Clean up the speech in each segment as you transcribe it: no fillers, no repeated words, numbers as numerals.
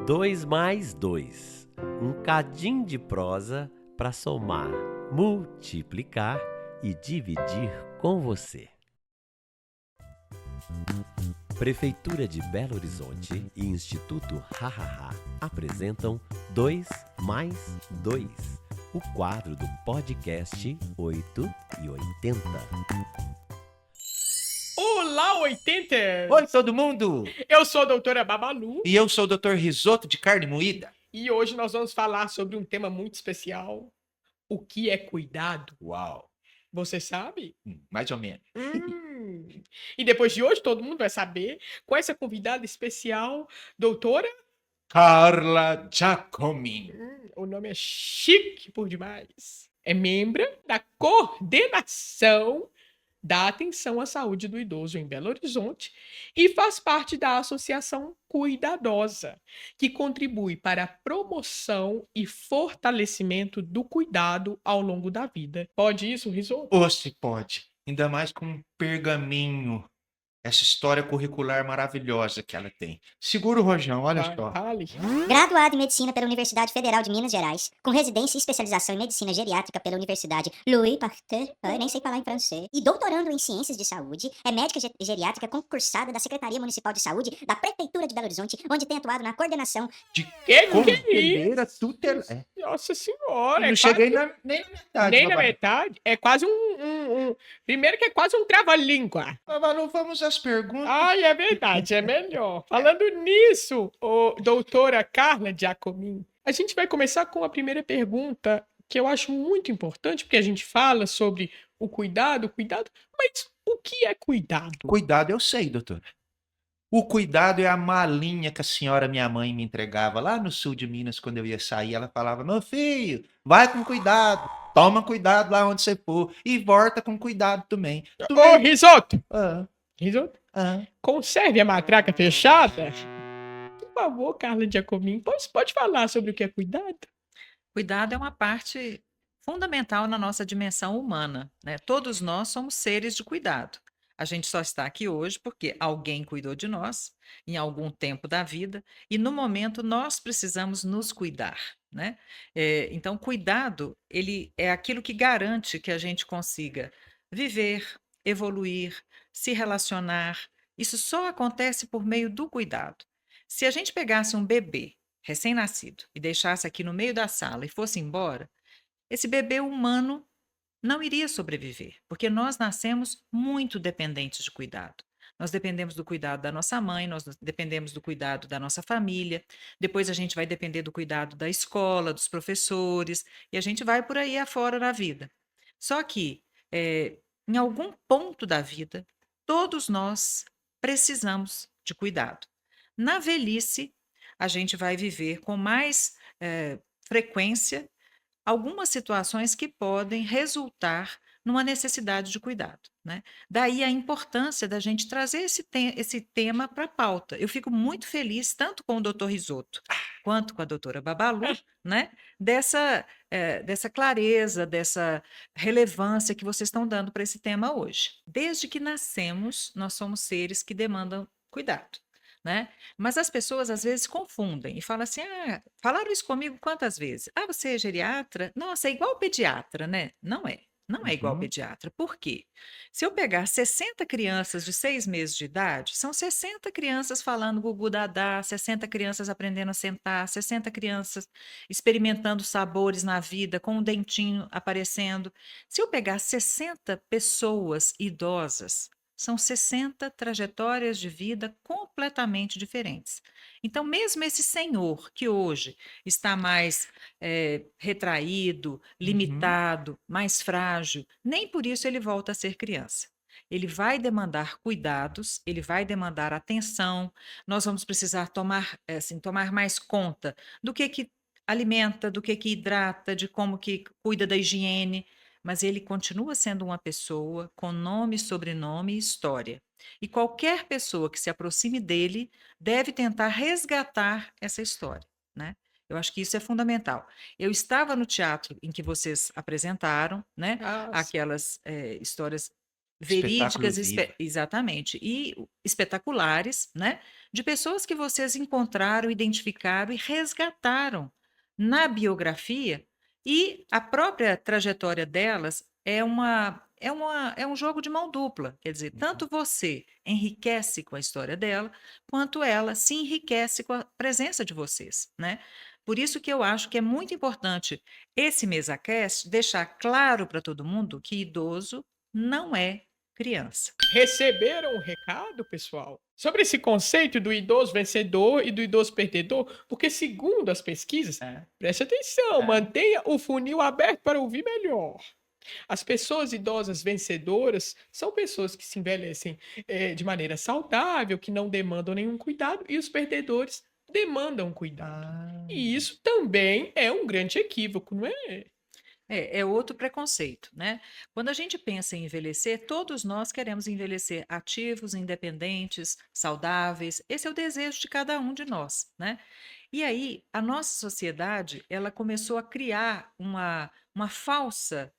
2 mais 2. Um cadinho de prosa para somar, multiplicar e dividir com você. Prefeitura de Belo Horizonte e Instituto Hahaha apresentam 2 mais 2, o quadro do podcast 8 e 80. Olá, 80! Oi, todo mundo! Eu sou a doutora Babalu E eu sou o Dr. Risoto de carne moída. e hoje nós vamos falar sobre um tema muito especial. O que é cuidado? Uau! Você sabe? Mais ou menos. E depois de hoje todo mundo vai saber com essa convidada especial, doutora. Carla Giacomin. O nome é chique por demais. É membro da coordenação da atenção à saúde do idoso em Belo Horizonte e faz parte da Associação Cuidadosa, que contribui para a promoção e fortalecimento do cuidado ao longo da vida. Pode isso, Risoto? Ou se pode. Ainda mais com um pergaminho. Essa história curricular maravilhosa que ela tem. Segura o rojão, olha só. Fale. Graduado em Medicina pela Universidade Federal de Minas Gerais, com residência e especialização em Medicina Geriátrica pela Universidade Louis Pasteur, eu nem sei falar em francês, e doutorando em Ciências de Saúde, é médica geriátrica concursada da Secretaria Municipal de Saúde da Prefeitura de Belo Horizonte, onde tem atuado na coordenação De Que é conselheira tutelar. Nossa senhora, Não cheguei nem na metade. nem na Babalu. metade. É quase Primeiro que é quase um trava-língua. Babalu, vamos às perguntas. Ai, é verdade, é melhor. Falando nisso, doutora Carla Giacomin, a gente vai começar com a primeira pergunta, que eu acho muito importante, porque a gente fala sobre o cuidado, mas o que é cuidado? Cuidado, eu sei, doutora. O cuidado é a malinha que a senhora, minha mãe, me entregava lá no sul de Minas quando eu ia sair. Ela falava: meu filho, vai com cuidado, toma cuidado lá onde você for e volta com cuidado também. Ô, Risoto! Ah, Risoto, ah. conserve a matraca fechada. Por favor, Carla Giacomin, pode falar sobre o que é cuidado? Cuidado é uma parte fundamental na nossa dimensão humana, né? Todos nós somos seres de cuidado. A gente só está aqui hoje porque alguém cuidou de nós em algum tempo da vida e no momento nós precisamos nos cuidar, né? Então, cuidado, ele é aquilo que garante que a gente consiga viver, evoluir, se relacionar. Isso só acontece por meio do cuidado. Se a gente pegasse um bebê recém-nascido e deixasse aqui no meio da sala e fosse embora, esse bebê humano não iria sobreviver, porque nós nascemos muito dependentes de cuidado. Nós dependemos do cuidado da nossa mãe, nós dependemos do cuidado da nossa família, depois a gente vai depender do cuidado da escola, dos professores, e a gente vai por aí afora na vida. Só que, em algum ponto da vida, todos nós precisamos de cuidado. Na velhice, a gente vai viver com mais frequência algumas situações que podem resultar numa necessidade de cuidado, né? Daí a importância da gente trazer esse tema para a pauta. Eu fico muito feliz, tanto com o doutor Risoto quanto com a doutora Babalu, né? Dessa clareza, dessa relevância que vocês estão dando para esse tema hoje. Desde que nascemos, nós somos seres que demandam cuidado, né? Mas as pessoas às vezes confundem e falam assim: ah, falaram isso comigo quantas vezes? Ah, você é geriatra? Nossa, é igual pediatra, né? Não é. Não é igual Uhum. pediatra. Por quê? Se eu pegar 60 crianças de 6 meses de idade, são 60 crianças falando gugu dadá, 60 crianças aprendendo a sentar, 60 crianças experimentando sabores na vida, com um dentinho aparecendo. Se eu pegar 60 pessoas idosas, são 60 trajetórias de vida completamente diferentes. Então, mesmo esse senhor que hoje está mais retraído, limitado, mais frágil, nem por isso ele volta a ser criança. Ele vai demandar cuidados, ele vai demandar atenção. Nós vamos precisar tomar mais conta do que alimenta, do que hidrata, de como que cuida da higiene, mas ele continua sendo uma pessoa com nome, sobrenome e história. E qualquer pessoa que se aproxime dele deve tentar resgatar essa história, né? Eu acho que isso é fundamental. Eu estava no teatro em que vocês apresentaram, né? Ah, Aquelas histórias Espetáculo verídicas, vivo. exatamente, e espetaculares, né? De pessoas que vocês encontraram, identificaram e resgataram na biografia, e a própria trajetória delas é um jogo de mão dupla. Quer dizer, tanto você enriquece com a história dela, quanto ela se enriquece com a presença de vocês, né? Por isso que eu acho que é muito importante esse MesaCast deixar claro para todo mundo que idoso não é criança. Receberam um recado, pessoal, sobre esse conceito do idoso vencedor e do idoso perdedor? Porque, segundo as pesquisas, preste atenção, mantenha o funil aberto para ouvir melhor. As pessoas idosas vencedoras são pessoas que se envelhecem de maneira saudável, que não demandam nenhum cuidado, e os perdedores demandam cuidado. Ah, E isso também é um grande equívoco, não é? É outro preconceito, né? Quando a gente pensa em envelhecer, todos nós queremos envelhecer ativos, independentes, saudáveis. Esse é o desejo de cada um de nós, né? E aí, a nossa sociedade, ela começou a criar uma falsa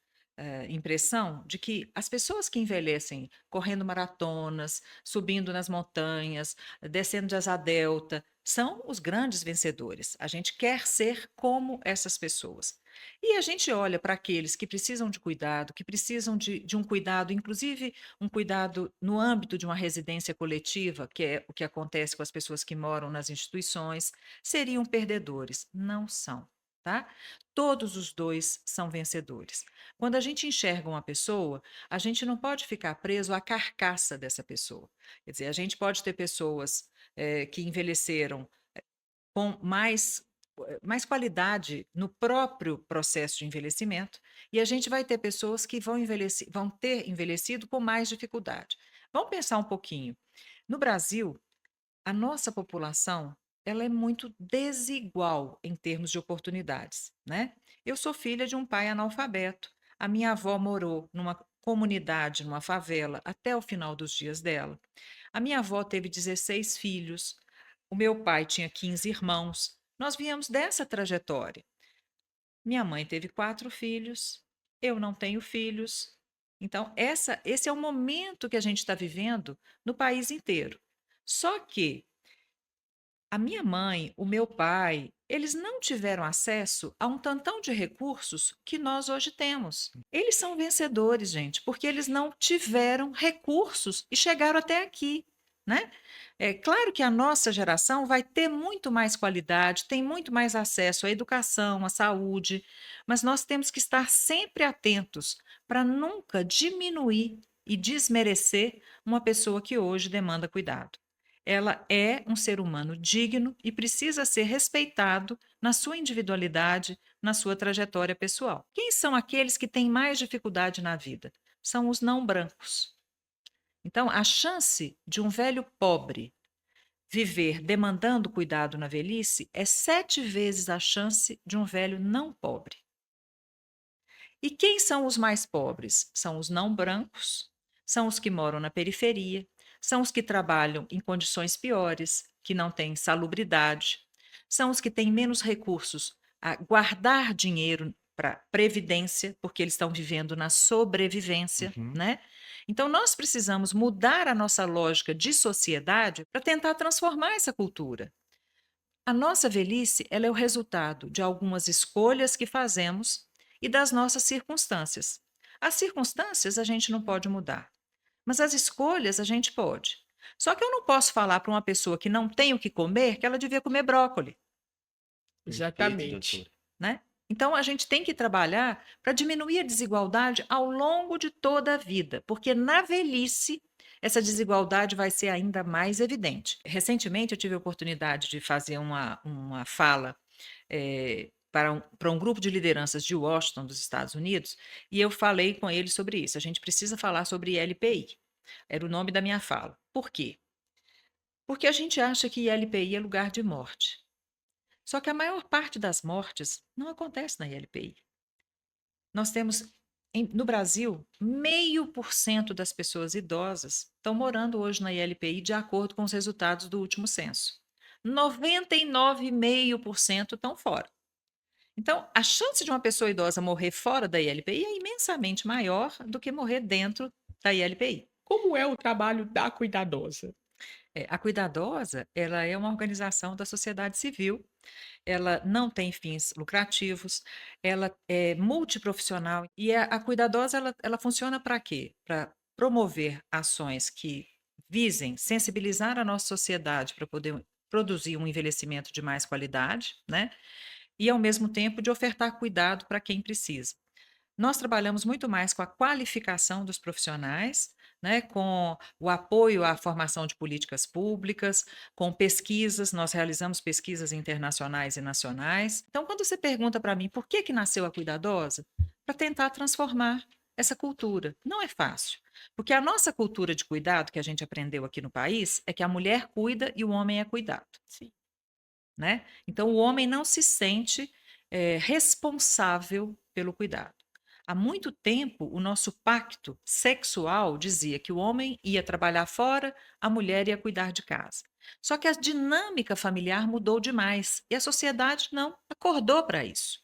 impressão de que as pessoas que envelhecem correndo maratonas, subindo nas montanhas, descendo de asa delta, são os grandes vencedores. A gente quer ser como essas pessoas. E a gente olha para aqueles que precisam de cuidado, que precisam de um cuidado, inclusive um cuidado no âmbito de uma residência coletiva, que é o que acontece com as pessoas que moram nas instituições, seriam perdedores. Não são, tá? Todos os dois são vencedores. Quando a gente enxerga uma pessoa, a gente não pode ficar preso à carcaça dessa pessoa. Quer dizer, a gente pode ter pessoas que envelheceram com mais qualidade no próprio processo de envelhecimento, e a gente vai ter pessoas que vão ter envelhecido com mais dificuldade. Vamos pensar um pouquinho. No Brasil, a nossa população, ela é muito desigual em termos de oportunidades, né? Eu sou filha de um pai analfabeto. A minha avó morou numa comunidade, numa favela, até o final dos dias dela. A minha avó teve 16 filhos. O meu pai tinha 15 irmãos. Nós viemos dessa trajetória. Minha mãe teve 4 filhos. Eu não tenho filhos. Então, esse é o momento que a gente está vivendo no país inteiro. Só que a minha mãe, o meu pai, eles não tiveram acesso a um tantão de recursos que nós hoje temos. Eles são vencedores, gente, porque eles não tiveram recursos e chegaram até aqui, né? É claro que a nossa geração vai ter muito mais qualidade, tem muito mais acesso à educação, à saúde, mas nós temos que estar sempre atentos para nunca diminuir e desmerecer uma pessoa que hoje demanda cuidado. Ela é um ser humano digno e precisa ser respeitado na sua individualidade, na sua trajetória pessoal. Quem são aqueles que têm mais dificuldade na vida? São os não brancos. Então, a chance de um velho pobre viver demandando cuidado na velhice é 7 vezes a chance de um velho não pobre. E quem são os mais pobres? São os não brancos, são os que moram na periferia, são os que trabalham em condições piores, que não têm salubridade, são os que têm menos recursos a guardar dinheiro para previdência, porque eles estão vivendo na sobrevivência, né? Então, nós precisamos mudar a nossa lógica de sociedade para tentar transformar essa cultura. A nossa velhice, ela é o resultado de algumas escolhas que fazemos e das nossas circunstâncias. As circunstâncias a gente não pode mudar, mas as escolhas a gente pode. Só que eu não posso falar para uma pessoa que não tem o que comer que ela devia comer brócolis, Exatamente. né? Então a gente tem que trabalhar para diminuir a desigualdade ao longo de toda a vida, porque na velhice essa desigualdade vai ser ainda mais evidente. Recentemente eu tive a oportunidade de fazer uma fala para um grupo de lideranças de Washington, dos Estados Unidos, e eu falei com eles sobre isso. A gente precisa falar sobre LPI. Era o nome da minha fala. Por quê? Porque a gente acha que ILPI é lugar de morte. Só que a maior parte das mortes não acontece na ILPI. Nós temos, no Brasil, 0,5% das pessoas idosas estão morando hoje na ILPI de acordo com os resultados do último censo. 99,5% estão fora. Então, a chance de uma pessoa idosa morrer fora da ILPI é imensamente maior do que morrer dentro da ILPI. Como é o trabalho da cuidadosa? A Cuidadosa, ela é uma organização da sociedade civil, ela não tem fins lucrativos, ela é multiprofissional e a Cuidadosa ela funciona para quê? Para promover ações que visem sensibilizar a nossa sociedade para poder produzir um envelhecimento de mais qualidade, né? E ao mesmo tempo de ofertar cuidado para quem precisa. Nós trabalhamos muito mais com a qualificação dos profissionais, né, com o apoio à formação de políticas públicas, com pesquisas, nós realizamos pesquisas internacionais e nacionais. Então, quando você pergunta para mim por que nasceu a Cuidadosa, para tentar transformar essa cultura. Não é fácil, porque a nossa cultura de cuidado que a gente aprendeu aqui no país é que a mulher cuida e o homem é cuidado. Sim. Né? Então, o homem não se sente responsável pelo cuidado. Há muito tempo, o nosso pacto sexual dizia que o homem ia trabalhar fora, a mulher ia cuidar de casa. Só que a dinâmica familiar mudou demais e a sociedade não acordou para isso.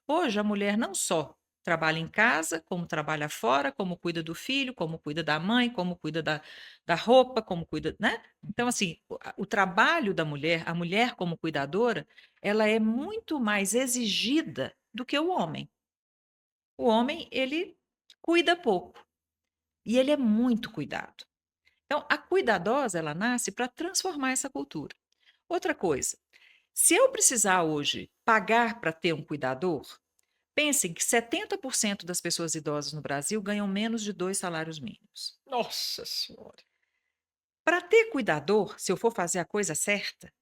Hoje, a mulher não só trabalha em casa, como trabalha fora, como cuida do filho, como cuida da mãe, como cuida da roupa, como cuida, né? Então, assim, o trabalho da mulher, a mulher como cuidadora, ela é muito mais exigida do que o homem. O homem, ele cuida pouco e ele é muito cuidado. Então, a cuidadosa, ela nasce para transformar essa cultura. Outra coisa, se eu precisar hoje pagar para ter um cuidador, pensem que 70% das pessoas idosas no Brasil ganham menos de 2 salários mínimos. Nossa Senhora. Para ter cuidador, se eu for fazer a coisa certa,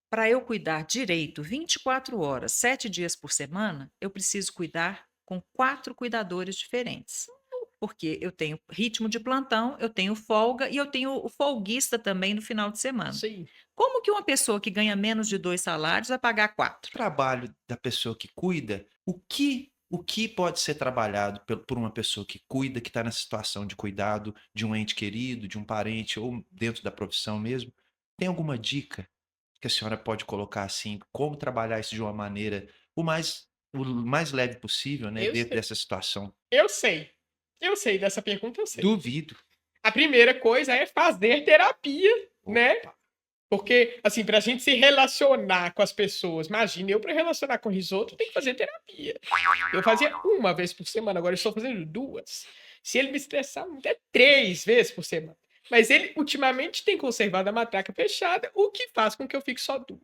para eu cuidar direito 24 horas, 7 dias por semana, eu preciso cuidar com 4 cuidadores diferentes. Porque eu tenho ritmo de plantão, eu tenho folga e eu tenho o folguista também no final de semana. Sim. Como que uma pessoa que ganha menos de 2 salários vai pagar 4? Trabalho da pessoa que cuida, o que pode ser trabalhado por uma pessoa que cuida, que está nessa situação de cuidado de um ente querido, de um parente ou dentro da profissão mesmo? Tem alguma dica que a senhora pode colocar assim, como trabalhar isso de uma maneira o mais leve possível, né, Eu dentro sei. dessa situação? Eu sei. Eu sei dessa pergunta, eu sei. Duvido. A primeira coisa é fazer terapia, né? Opa. Porque, assim, pra gente se relacionar com as pessoas, imagina, eu pra relacionar com o risoto, tem que fazer terapia. Eu fazia uma vez por semana, agora eu estou fazendo 2. Se ele me estressar muito, é 3 vezes por semana. Mas ele, ultimamente, tem conservado a matraca fechada, o que faz com que eu fique só 2.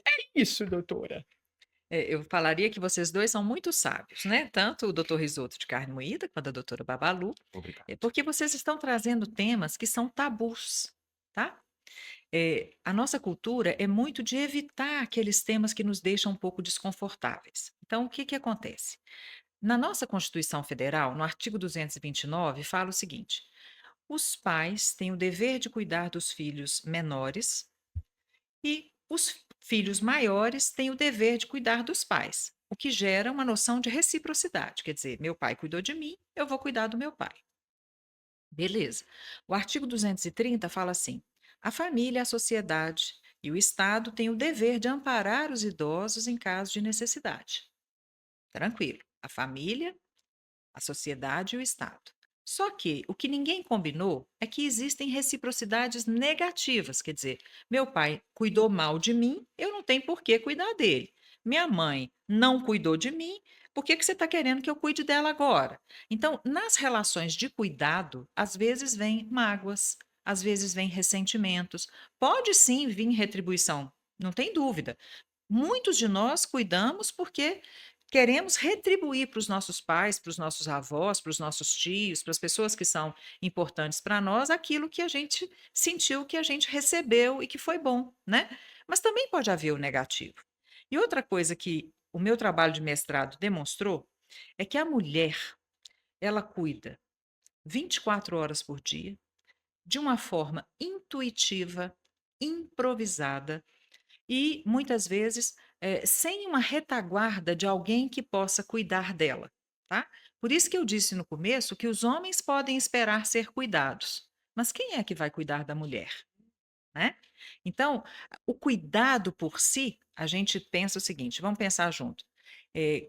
É isso, doutora. Eu falaria que vocês dois são muito sábios, né? Tanto o doutor Risoto de carne moída quanto a doutora Babalu, Obrigado. porque vocês estão trazendo temas que são tabus, tá? A nossa cultura é muito de evitar aqueles temas que nos deixam um pouco desconfortáveis. Então, o que que acontece? Na nossa Constituição Federal, no artigo 229, fala o seguinte: os pais têm o dever de cuidar dos filhos menores e os filhos maiores têm o dever de cuidar dos pais, o que gera uma noção de reciprocidade. Quer dizer, meu pai cuidou de mim, eu vou cuidar do meu pai. Beleza. O artigo 230 fala assim: a família, a sociedade e o Estado têm o dever de amparar os idosos em caso de necessidade. Tranquilo. A família, a sociedade e o Estado. Só que o que ninguém combinou é que existem reciprocidades negativas, quer dizer, meu pai cuidou mal de mim, eu não tenho por que cuidar dele. Minha mãe não cuidou de mim, por que que você está querendo que eu cuide dela agora? Então, nas relações de cuidado, às vezes vem mágoas, às vezes vem ressentimentos, pode sim vir retribuição, não tem dúvida. Muitos de nós cuidamos porque queremos retribuir para os nossos pais, para os nossos avós, para os nossos tios, para as pessoas que são importantes para nós, aquilo que a gente sentiu que a gente recebeu e que foi bom, né? Mas também pode haver o negativo. E outra coisa que o meu trabalho de mestrado demonstrou é que a mulher, ela cuida 24 horas por dia, de uma forma intuitiva, improvisada, e muitas vezes sem uma retaguarda de alguém que possa cuidar dela, tá? Por isso que eu disse no começo que os homens podem esperar ser cuidados, mas quem é que vai cuidar da mulher, né? Então, o cuidado por si, a gente pensa o seguinte, vamos pensar junto.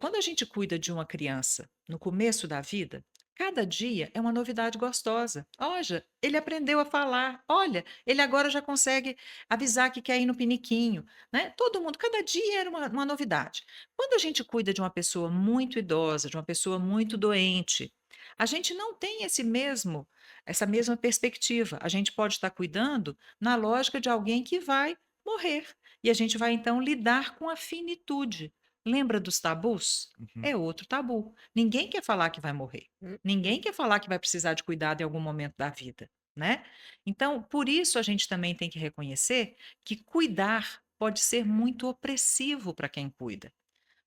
Quando a gente cuida de uma criança no começo da vida, Cada dia é uma novidade gostosa. Olha, ele aprendeu a falar. Olha, ele agora já consegue avisar que quer ir no piniquinho, né? Todo mundo, cada dia era uma novidade. Quando a gente cuida de uma pessoa muito idosa, de uma pessoa muito doente, a gente não tem essa mesma perspectiva. A gente pode estar cuidando na lógica de alguém que vai morrer. E a gente vai então lidar com a finitude. Lembra dos tabus? Uhum. É outro tabu. Ninguém quer falar que vai morrer. Ninguém quer falar que vai precisar de cuidado em algum momento da vida, né? Então, por isso a gente também tem que reconhecer que cuidar pode ser muito opressivo para quem cuida.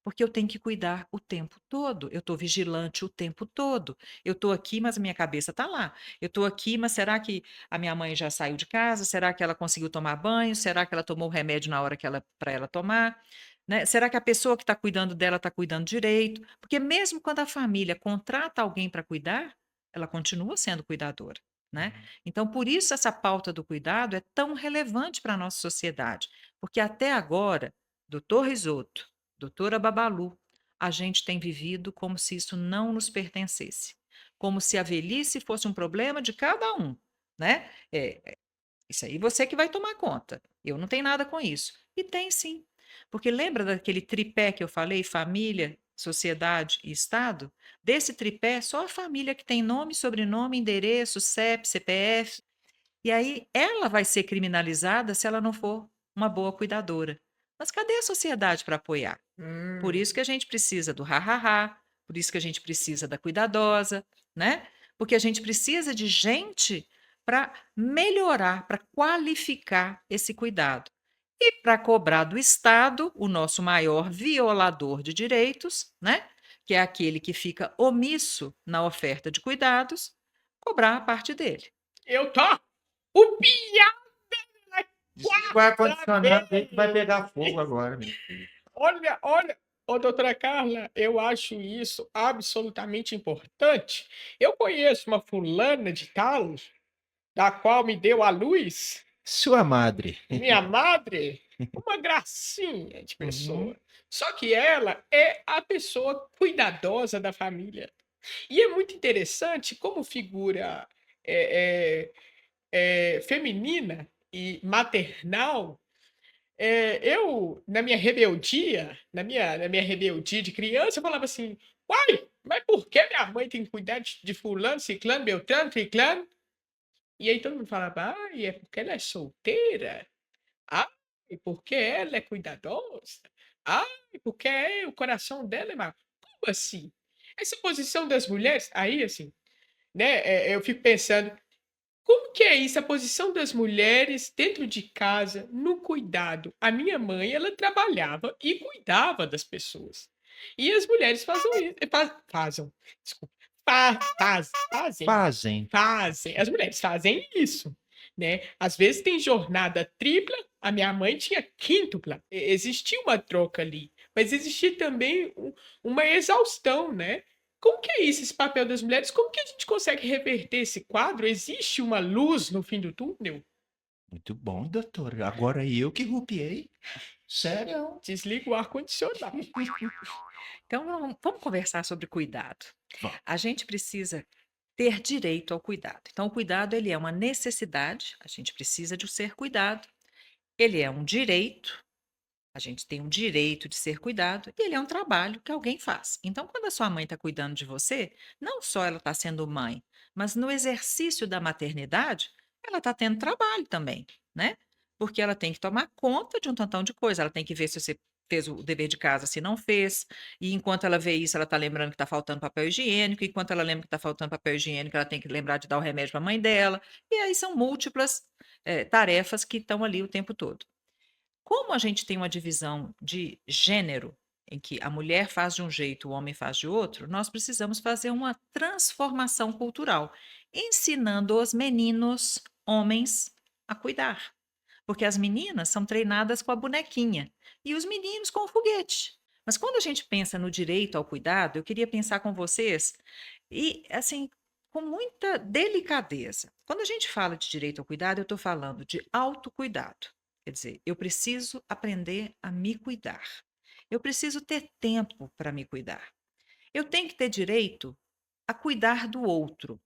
Porque eu tenho que cuidar o tempo todo, eu estou vigilante o tempo todo. Eu estou aqui, mas a minha cabeça está lá. Eu estou aqui, mas será que a minha mãe já saiu de casa? Será que ela conseguiu tomar banho? Será que ela tomou o remédio na hora que ela para ela tomar? Né? Será que a pessoa que está cuidando dela está cuidando direito? Porque mesmo quando a família contrata alguém para cuidar, ela continua sendo cuidadora. Né? Então, por isso, essa pauta do cuidado é tão relevante para a nossa sociedade. Porque até agora, doutor Risoto, doutora Babalu, a gente tem vivido como se isso não nos pertencesse, como se a velhice fosse um problema de cada um, né? Isso aí você que vai tomar conta. Eu não tenho nada com isso. E tem sim. Porque lembra daquele tripé que eu falei, família, sociedade e Estado? Desse tripé, só a família que tem nome, sobrenome, endereço, CEP, CPF. E aí ela vai ser criminalizada se ela não for uma boa cuidadora. Mas cadê a sociedade para apoiar? Por Hum. isso que a gente precisa do ha-ha-ha, por isso que a gente precisa da cuidadosa, né? Porque a gente precisa de gente para melhorar, para qualificar esse cuidado. E para cobrar do Estado, o nosso maior violador de direitos, né? Que é aquele que fica omisso na oferta de cuidados, cobrar a parte dele. Eu tô o piada Desliga o ar-condicionado aí que vai vez. pegar fogo agora, meu filho. Olha, ô doutora Carla, eu acho isso absolutamente importante. Eu conheço uma fulana de tal, da qual me deu a luz, Sua madre. minha madre, uma gracinha de Uhum. pessoa. Só que ela é a pessoa cuidadosa da família. E é muito interessante como figura feminina e maternal. Eu, na minha rebeldia de criança, eu falava assim: uai, mas por que minha mãe tem que cuidar de fulano, ciclano, beltrano, triclano? E aí todo mundo falava: ai, é porque ela é solteira. Ai, porque ela é cuidadosa. Ai, porque o coração dela é mau. Como assim? Essa posição das mulheres, aí assim, né, eu fico pensando, como que é isso, a posição das mulheres dentro de casa, no cuidado? A minha mãe, ela trabalhava e cuidava das pessoas. E as mulheres fazem, desculpa, fazem, Fazem. fazem. As mulheres fazem isso, né? Às vezes tem jornada tripla, a minha mãe tinha quíntupla. Existia uma troca ali, mas existia também uma exaustão, né? Como que é isso, esse papel das mulheres? Como que a gente consegue reverter esse quadro? Existe uma luz no fim do túnel? Muito bom, doutor. Agora eu que rupiei. Sério? Desliga o ar-condicionado. Então, vamos conversar sobre cuidado. Vamos. A gente precisa ter direito ao cuidado. Então, o cuidado ele é uma necessidade, a gente precisa de ser cuidado. Ele é um direito, a gente tem um direito de ser cuidado, e ele é um trabalho que alguém faz. Então, quando a sua mãe está cuidando de você, não só ela está sendo mãe, mas no exercício da maternidade, ela está tendo trabalho também, né? Porque ela tem que tomar conta de um tantão de coisa, ela tem que ver se você fez o dever de casa, se não fez, e enquanto ela vê isso, ela está lembrando que está faltando papel higiênico, e enquanto ela lembra que está faltando papel higiênico, ela tem que lembrar de dar o remédio para a mãe dela, e aí são múltiplas tarefas que estão ali o tempo todo. Como a gente tem uma divisão de gênero, em que a mulher faz de um jeito, o homem faz de outro, nós precisamos fazer uma transformação cultural, ensinando os meninos, homens, a cuidar. Porque as meninas são treinadas com a bonequinha e os meninos com o foguete. Mas quando a gente pensa no direito ao cuidado, eu queria pensar com vocês e, assim, com muita delicadeza. Quando a gente fala de direito ao cuidado, eu estou falando de autocuidado. Quer dizer, eu preciso aprender a me cuidar. Eu preciso ter tempo para me cuidar. Eu tenho que ter direito a cuidar do outro.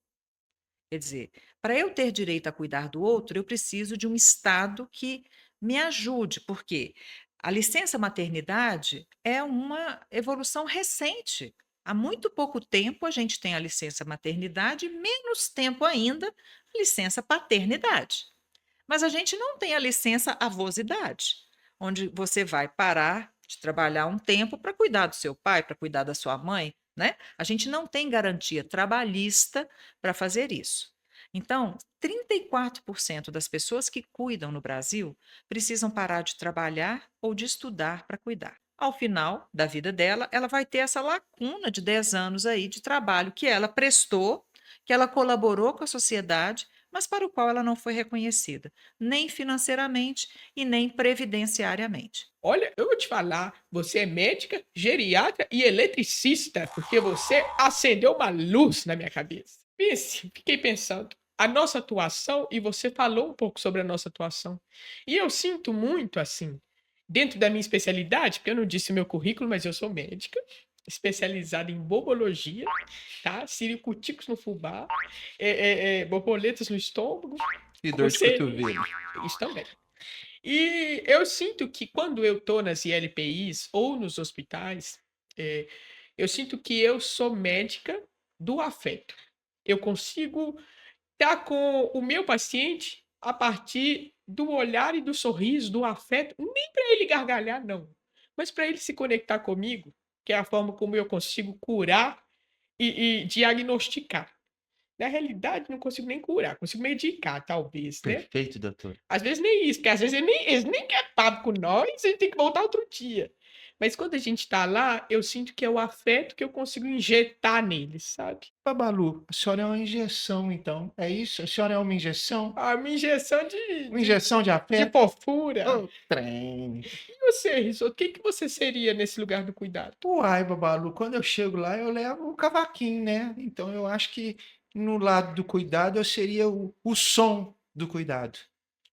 Quer dizer, para eu ter direito a cuidar do outro, eu preciso de um Estado que me ajude, porque a licença maternidade é uma evolução recente. Há muito pouco tempo a gente tem a licença maternidade, menos tempo ainda a licença paternidade. Mas a gente não tem a licença avosidade, onde você vai parar de trabalhar um tempo para cuidar do seu pai, para cuidar da sua mãe, né? A gente não tem garantia trabalhista para fazer isso. Então, 34% das pessoas que cuidam no Brasil precisam parar de trabalhar ou de estudar para cuidar. Ao final da vida dela, ela vai ter essa lacuna de 10 anos aí de trabalho que ela prestou, que ela colaborou com a sociedade, mas para o qual ela não foi reconhecida, nem financeiramente e nem previdenciariamente. Olha, eu vou te falar, você é médica, geriatra e eletricista, porque você acendeu uma luz na minha cabeça. Pense, fiquei pensando, a nossa atuação, e você falou um pouco sobre a nossa atuação, e eu sinto muito assim, dentro da minha especialidade, porque eu não disse meu currículo, mas eu sou médica, especializada em bobologia, tá? Siricuticos no fubá, borboletas no estômago, E dor de conselho, cotovelo. isso também. E eu sinto que quando eu tô nas ILPIs ou nos hospitais, eh, eu sinto que eu sou médica do afeto. Eu consigo estar com o meu paciente a partir do olhar e do sorriso, do afeto, nem para ele gargalhar, não, mas para ele se conectar comigo, que é a forma como eu consigo curar e diagnosticar. Na realidade, não consigo nem curar, consigo medicar, talvez, né? Perfeito, doutor. Às vezes nem isso, porque às vezes eles nem querem papo com nós, a gente tem que voltar outro dia. Mas quando a gente tá lá, eu sinto que é o afeto que eu consigo injetar neles, sabe? Babalu, a senhora é uma injeção, então. É isso? A senhora é uma injeção? A minha injeção Uma injeção de de afeto? fofura. Ô, trem. E você, Risoto, o que que você seria nesse lugar do cuidado? Uai, Babalu, quando eu chego lá, eu levo um cavaquinho, né? Então eu acho que no lado do cuidado eu seria o som do cuidado.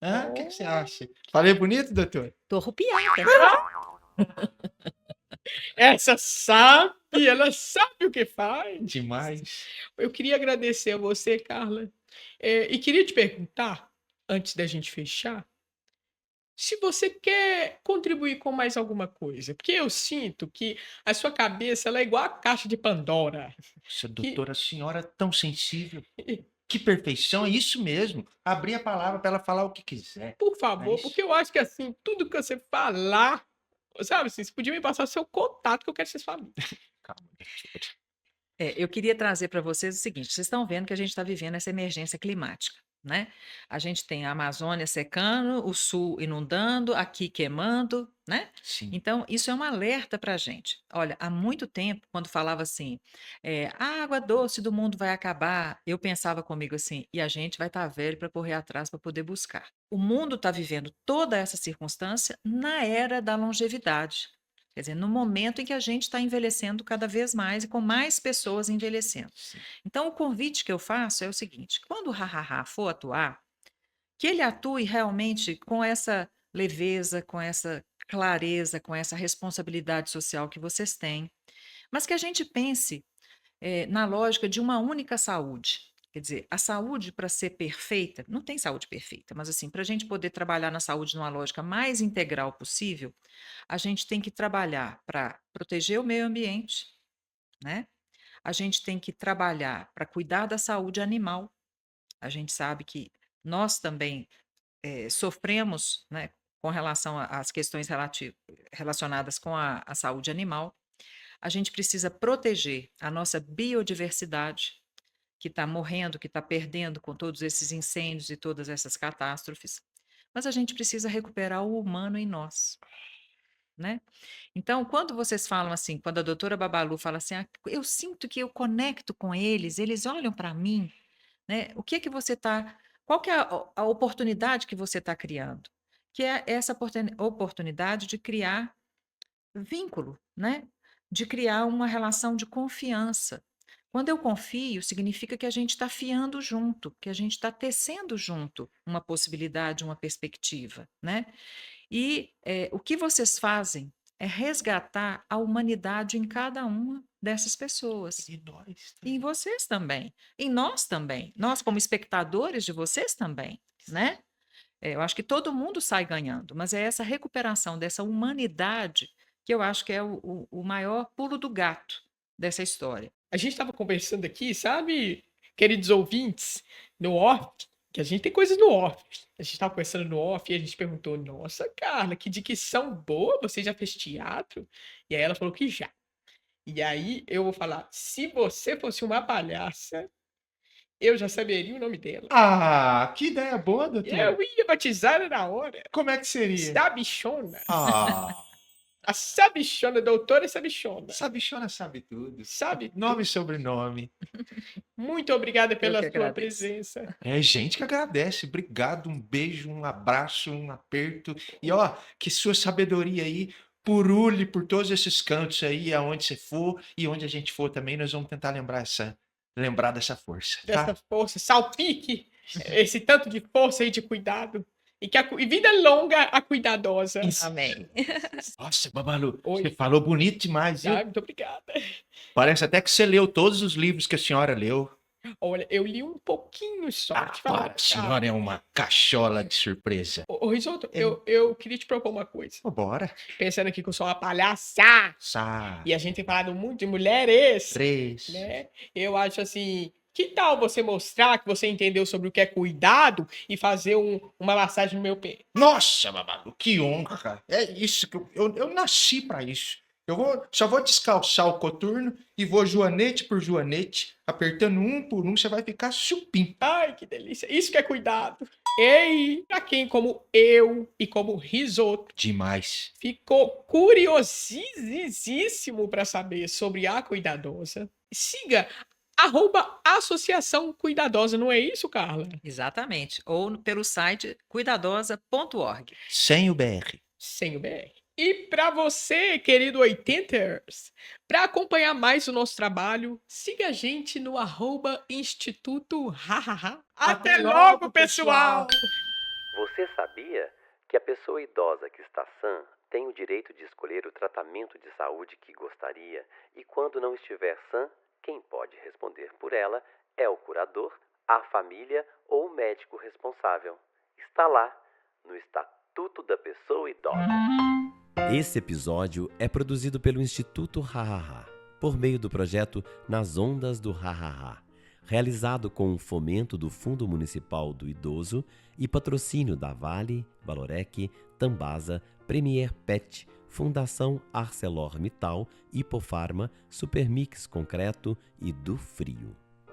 Hã? O que você Oh, acha? Falei bonito, doutor? Tô arrupiada. essa sabe, ela sabe o que faz. Demais. Eu queria agradecer a você, Carla, e queria te perguntar, antes da gente fechar, se você quer contribuir com mais alguma coisa, porque eu sinto que a sua cabeça ela é igual a caixa de Pandora, Nossa, que doutora, a senhora é tão sensível. Que perfeição, é isso mesmo. Abrir a palavra para ela falar o que quiser. por É favor, porque isso. eu acho que assim, tudo que você falar, sabe assim, você podia me passar seu contato que eu quero ser sua amiga. Calma, doutora. Eu queria trazer para vocês o seguinte: vocês estão vendo que a gente está vivendo essa emergência climática, né? A gente tem a Amazônia secando, o sul inundando, aqui queimando, né? Sim. Então, isso é um alerta para a gente. Olha, há muito tempo, quando falava assim, a água doce do mundo vai acabar, eu pensava comigo assim, e a gente vai estar velho para correr atrás para poder buscar. O mundo está vivendo toda essa circunstância na era da longevidade. Quer dizer, no momento em que a gente está envelhecendo cada vez mais e com mais pessoas envelhecendo. Sim. Então, o convite que eu faço é o seguinte: quando o Hahaha for atuar, que ele atue realmente com essa leveza, com essa clareza, com essa responsabilidade social que vocês têm, mas que a gente pense na lógica de uma única saúde. Quer dizer, a saúde, para ser perfeita, não tem saúde perfeita, mas assim, para a gente poder trabalhar na saúde numa lógica mais integral possível, a gente tem que trabalhar para proteger o meio ambiente, né? A gente tem que trabalhar para cuidar da saúde animal. A gente sabe que nós também sofremos, né, com relação às questões relacionadas com a saúde animal. A gente precisa proteger a nossa biodiversidade, que está morrendo, que está perdendo com todos esses incêndios e todas essas catástrofes. Mas a gente precisa recuperar o humano em nós, né? Então, quando vocês falam assim, quando a doutora Babalu fala assim, eu sinto que eu conecto com eles, eles olham para mim, né? O que é que você está, qual que é a oportunidade que você está criando? Que é essa oportunidade de criar vínculo, né? De criar uma relação de confiança. Quando eu confio, significa que a gente está fiando junto, que a gente está tecendo junto uma possibilidade, uma perspectiva, né? E o que vocês fazem é resgatar a humanidade em cada uma dessas pessoas. E nós E em vocês também. Em nós também. Nós, como espectadores de vocês também, né? Eu acho que todo mundo sai ganhando, mas é essa recuperação dessa humanidade que eu acho que é o maior pulo do gato dessa história. A gente estava conversando aqui, sabe, queridos ouvintes, no off, que a gente tem coisas no off. A gente estava conversando no off e a gente perguntou: Nossa, Carla, que dicção boa, você já fez teatro? E aí ela falou que já. E aí eu vou falar: Se você fosse uma palhaça, eu já saberia o nome dela. Ah, que ideia boa, doutor. Eu ia batizar ela na hora. Como é que seria? Sabichona. Ah, A sabichona, doutora sabichona. Sabichona sabe tudo. Sabe? Nome e sobrenome. Muito obrigada pela que sua agradeço. presença. É gente que agradece. Obrigado, um beijo, um abraço, um aperto. E ó, que sua sabedoria aí purule por todos esses cantos aí, aonde você for e onde a gente for também, nós vamos tentar lembrar dessa força, tá? Dessa força, salpique esse tanto de força e de cuidado. E vida longa a cuidadosa. Amém. Nossa, Babalu, Oi. você falou bonito demais, viu? Ah, muito obrigada. Parece até que você leu todos os livros que a senhora leu. Olha, eu li um pouquinho só. Te falar, Para, a senhora é uma cachola de surpresa. Ô, Risoto, eu queria te propor uma coisa. Oh, bora. Pensando aqui que eu sou uma palhaça e a gente tem falado muito de mulheres, 3. né? Eu acho assim, que tal você mostrar que você entendeu sobre o que é cuidado e fazer uma massagem no meu pé? Nossa, Babalu, que honra. É isso que eu nasci pra isso. Só vou descalçar o coturno e vou joanete por joanete, apertando um por um, você vai ficar chupim. Ai, que delícia. Isso que é cuidado. Ei, pra quem como eu e como Risoto Demais. ficou curiosíssimo para saber sobre a cuidadosa, siga @Associação Cuidadosa, não é isso, Carla? Exatamente. Ou pelo site cuidadosa.org. Sem o BR. Sem o BR. E para você, querido 80ers, para acompanhar mais o nosso trabalho, siga a gente no @Instituto Hahaha. Até logo, pessoal! Você sabia que a pessoa idosa que está sã tem o direito de escolher o tratamento de saúde que gostaria e, quando não estiver sã, quem pode responder por ela é o curador, a família ou o médico responsável. Está lá, no Estatuto da Pessoa Idosa. Esse episódio é produzido pelo Instituto Hahaha, por meio do projeto Nas Ondas do Hahaha, realizado com o fomento do Fundo Municipal do Idoso e patrocínio da Vale, Valorec, Tambasa, Premier Pet, Fundação ArcelorMittal, Hipofarma, Supermix Concreto e do Frio.